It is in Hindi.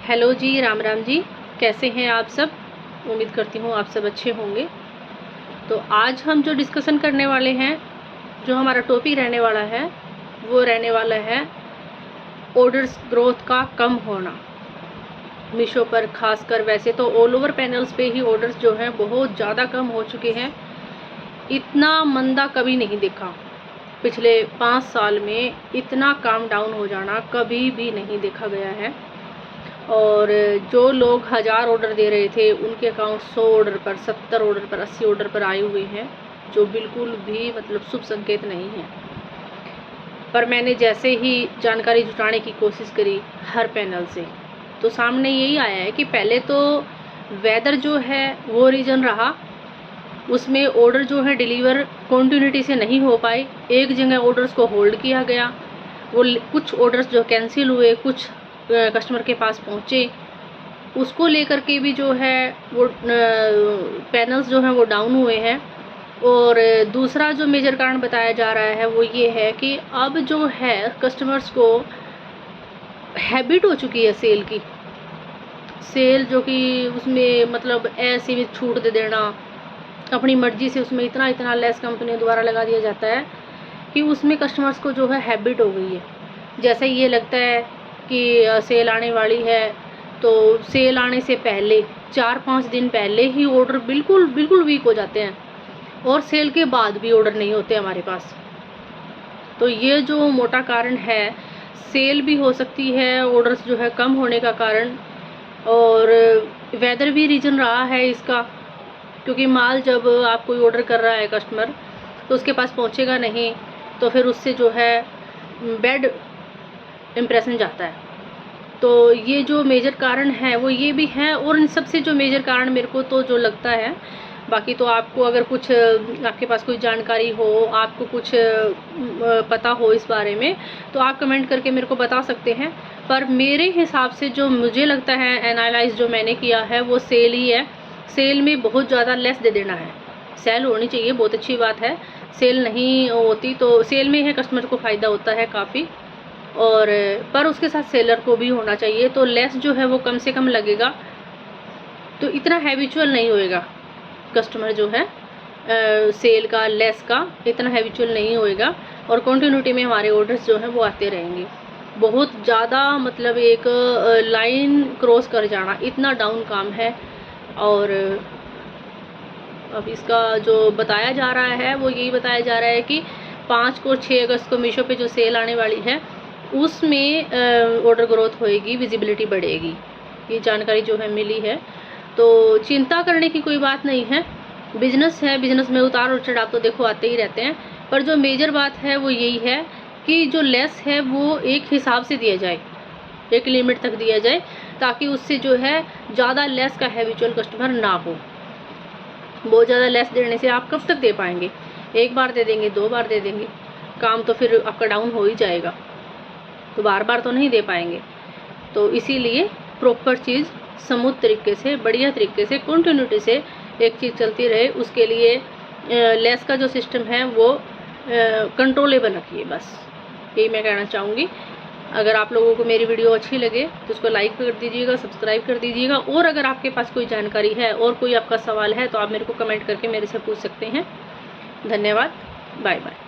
हेलो जी, राम राम जी। कैसे हैं आप सब? उम्मीद करती हूँ आप सब अच्छे होंगे। तो आज हम जो डिस्कशन करने वाले हैं, जो हमारा टॉपिक रहने वाला है, वो रहने वाला है ऑर्डर्स ग्रोथ का कम होना। मीशो पर खासकर, वैसे तो ऑल ओवर पैनल्स पे ही ऑर्डर्स जो हैं बहुत ज़्यादा कम हो चुके हैं। इतना मंदा कभी नहीं देखा। पिछले 5 साल में इतना काम डाउन हो जाना कभी भी नहीं देखा गया है। और जो लोग 1000 ऑर्डर दे रहे थे, उनके अकाउंट 100 ऑर्डर पर, 70 ऑर्डर पर, 80 ऑर्डर पर आए हुए हैं, जो बिल्कुल भी मतलब शुभ संकेत नहीं है। पर मैंने जैसे ही जानकारी जुटाने की कोशिश करी हर पैनल से, तो सामने यही आया है कि पहले तो वेदर जो है वो रीज़न रहा। उसमें ऑर्डर जो है डिलीवर कॉन्टिन्यूटी से नहीं हो पाए। एक जगह ऑर्डर्स को होल्ड किया गया। वो कुछ ऑर्डर्स जो कैंसिल हुए, कुछ कस्टमर के पास पहुँचे, उसको लेकर के भी जो है वो पैनल्स जो हैं वो डाउन हुए हैं। और दूसरा जो मेजर कारण बताया जा रहा है वो ये है कि अब जो है कस्टमर्स को हैबिट हो चुकी है सेल की। सेल जो कि उसमें मतलब ऐसे भी छूट दे देना, अपनी मर्ज़ी से उसमें इतना इतना लेस कंपनी द्वारा लगा दिया जाता है कि उसमें कस्टमर्स को जो है हैबिट हो गई है। जैसे ये लगता है कि सेल आने वाली है, तो सेल आने से पहले 4-5 दिन पहले ही ऑर्डर बिल्कुल वीक हो जाते हैं, और सेल के बाद भी ऑर्डर नहीं होते हमारे पास। तो ये जो मोटा कारण है, सेल भी हो सकती है ऑर्डर्स जो है कम होने का कारण, और वेदर भी रीज़न रहा है इसका। क्योंकि माल जब आप कोई ऑर्डर कर रहा है कस्टमर, तो उसके पास पहुंचेगा नहीं, तो फिर उससे जो है बैड इम्प्रेशन जाता है। तो ये जो मेजर कारण है वो ये भी है। और इन सबसे जो मेजर कारण मेरे को तो जो लगता है, बाकी तो आपको अगर कुछ आपके पास कोई जानकारी हो, आपको कुछ पता हो इस बारे में, तो आप कमेंट करके मेरे को बता सकते हैं। पर मेरे हिसाब से जो मुझे लगता है, एनालाइज जो मैंने किया है, वो सेल ही है। सेल में बहुत ज़्यादा लेस दे देना है। सेल होनी चाहिए, बहुत अच्छी बात है। सेल नहीं होती तो सेल में है कस्टमर को फ़ायदा होता है काफ़ी, और पर उसके साथ सेलर को भी होना चाहिए। तो लेस जो है वो कम से कम लगेगा, तो इतना हैबिचुअल नहीं होएगा कस्टमर जो है सेल का, लेस का इतना हैबिचुअल नहीं होएगा, और कंटिन्यूटी में हमारे ऑर्डर्स जो हैं वो आते रहेंगे। बहुत ज़्यादा मतलब एक लाइन क्रॉस कर जाना, इतना डाउन काम है। और अब इसका जो बताया जा रहा है वो यही बताया जा रहा है कि 5 और 6 अगस्त को मीशो पे जो सेल आने वाली है, उसमें ऑर्डर ग्रोथ होएगी, विजिबिलिटी बढ़ेगी। ये जानकारी जो है मिली है। तो चिंता करने की कोई बात नहीं है। बिजनेस है, बिजनेस में उतार और चढ़ाव तो देखो आते ही रहते हैं। पर जो मेजर बात है वो यही है कि जो लेस है वो एक हिसाब से दिया जाए, एक लिमिट तक दिया जाए, ताकि उससे जो है ज़्यादा लेस का हैबिचुअल कस्टमर ना हो। बहुत ज़्यादा लेस देने से आप कब तक दे पाएंगे? एक बार दे देंगे, 2 बार दे देंगे, काम तो फिर आपका डाउन हो ही जाएगा। तो बार बार तो नहीं दे पाएंगे। तो इसीलिए प्रॉपर चीज़ स्मूथ तरीके से, बढ़िया तरीके से, कंटिन्यूटी से एक चीज़ चलती रहे, उसके लिए लेस का जो सिस्टम है वो कंट्रोलेबल रखिए। बस यही मैं कहना चाहूँगी। अगर आप लोगों को मेरी वीडियो अच्छी लगे तो उसको लाइक कर दीजिएगा, सब्सक्राइब कर दीजिएगा। और अगर आपके पास कोई जानकारी है और कोई आपका सवाल है, तो आप मेरे को कमेंट करके मेरे से पूछ सकते हैं। धन्यवाद। Bye bye.